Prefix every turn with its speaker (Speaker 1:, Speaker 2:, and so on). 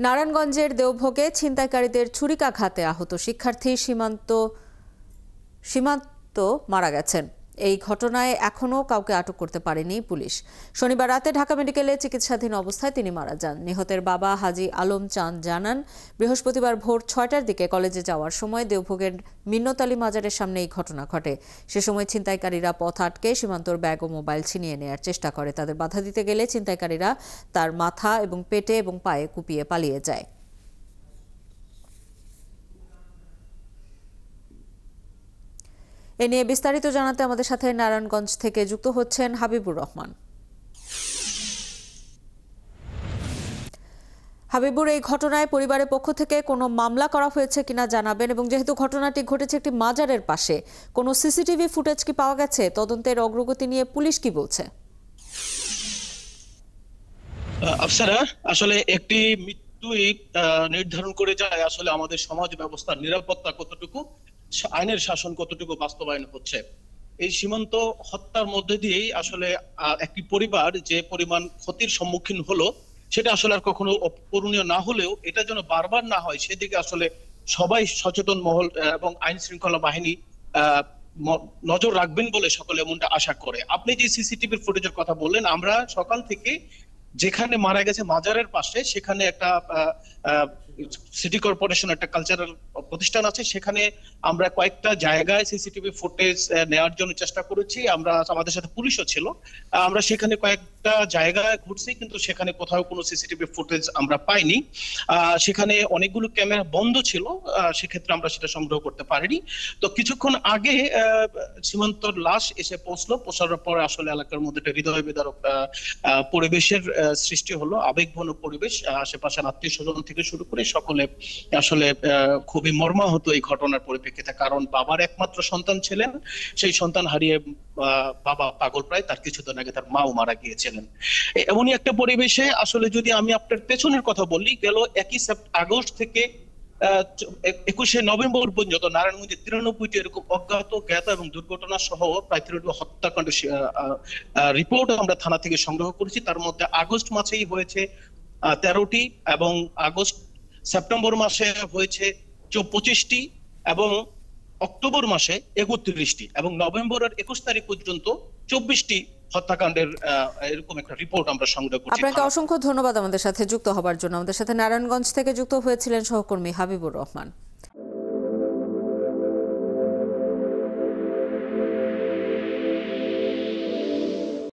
Speaker 1: নারায়ণগঞ্জের দেওভোগে ছিনতাইকারীদের ছুরিকাঘাতে আহত শিক্ষার্থী সীমান্ত মারা গেছেন। এই ঘটনায় এখনও কাউকে আটক করতে পারেনি পুলিশ। শনিবার রাতে ঢাকা মেডিকেলে চিকিৎসাধীন অবস্থায় তিনি মারা যান। নিহতের বাবা হাজী আলম চাঁদ জানান, বৃহস্পতিবার ভোর ৬টার দিকে কলেজে যাওয়ার সময় দেওভোগের মিন্নত আলী মাজারের সামনে এই ঘটনা ঘটে। সে সময় ছিনতাইকারীরা পথ আটকে সীমান্তর ব্যাগ ও মোবাইল ছিনিয়ে নেওয়ার চেষ্টা করে। তাদের বাধা দিতে গেলে ছিনতাইকারীরা তার মাথা এবং পেটে এবং পায়ে কুপিয়ে পালিয়ে যায়। এ নিয়ে বিস্তারিত জানাতে আমাদের সাথে নারায়ণগঞ্জ থেকে যুক্ত হচ্ছেন হাবিবুর রহমান। হাবিবুর, এই ঘটনায় পরিবারের পক্ষ থেকে কোনো মামলা করা হয়েছে কিনা জানাবেন, এবং যেহেতু ঘটনাটি ঘটেছে একটি মাজারের পাশে, কোনো সিসিটিভি ফুটেজ কি পাওয়া গেছে? তদন্তের অগ্রগতি নিয়ে পুলিশ কি বলছে?
Speaker 2: আফসারা, আসলে একটি মৃত্যুই নির্ধারণ করে যায় আসলে আমাদের সমাজ ব্যবস্থার নিরাপত্তা কতটুকু, আইনের শাসন কতটুকু বাস্তবায়ন হচ্ছে। এই সীমান্ত হত্যার মধ্যে দিয়েই আসলে একটি পরিবার যে পরিমাণ ক্ষতির সম্মুখীন হলো, সেটা আসলে আর কখনো অপূরণীয় না হলেও এটা যেন বারবার না হয় সেদিকে আসলে সবাই সচেতন মহল এবং আইন শৃঙ্খলা বাহিনী নজর রাখবেন বলে সকলে এমনটা আশা করে। আপনি যে সিসিটিভির ফুটেজের কথা বললেন, আমরা সকাল থেকে যেখানে মারা গেছে মাজারের পাশে, সেখানে একটা সিটি কর্পোরেশন একটা কালচারাল প্রতিষ্ঠান আছে, সেখানে আমরা কয়েকটা জায়গায় সিসিটিভি ফুটেজ নেওয়ার জন্য চেষ্টা করেছি। আমরা আমাদের সাথে পুলিশও ছিল, আমরা সেখানে কয়েকটা জায়গায় ঘুরছি, কিন্তু সেখানে কোথাও কোনো সিসিটিভি ফুটেজ আমরা পাইনি। সেখানে অনেকগুলো ক্যামেরা বন্ধ ছিল, সেক্ষেত্রে আমরা সেটা সংগ্রহ করতে পারিনি। তো কিছুক্ষণ আগে সীমান্তর লাশ এসে পৌঁছানোর পর আসলে এলাকার মধ্যে একটা হৃদয় বিদারক পরিবেশের সৃষ্টি হলো, আবেগঘন পরিবেশ। আশেপাশের আত্মীয় স্বজন থেকে শুরু করে সকলে আসলে খুবই মর্মাহত এই ঘটনার পরিপ্রেক্ষিতে। কারণ বাবার একমাত্র সন্তান ছিলেন, সেই সন্তান হারিয়ে বাবা পাগল প্রায়, তার কিছুদিন আগে তার মাও মারা গিয়েছিলেন। এমনই একটা পরিবেশে আসলে যদি আমি আপনার পেছনের কথা বলি, গেল 1 আগস্ট থেকে 21শে নভেম্বর পর্যন্ত নারায়ণগঞ্জে 93টি এরকম অজ্ঞাত, জ্ঞাত এবং দুর্ঘটনা সহ প্রায় 3টি হত্যাকাণ্ডের রিপোর্ট আমরা থানা থেকে সংগ্রহ করেছি। তার মধ্যে আগস্ট মাসেই হয়েছে 13টি, এবং সেপ্টেম্বর মাসে হয়েছে 25টি, এবং অক্টোবর মাসে 31টি, এবং নভেম্বরের 21 তারিখ পর্যন্ত 24টি হত্যাকাণ্ডের এরকম একটা রিপোর্ট আমরা সংগ্রহ করছি।
Speaker 1: আপনাকে অসংখ্য ধন্যবাদ আমাদের সাথে যুক্ত হবার জন্য। আমাদের সাথে নারায়ণগঞ্জ থেকে যুক্ত হয়েছিলেন সহকর্মী হাবিবুর রহমান।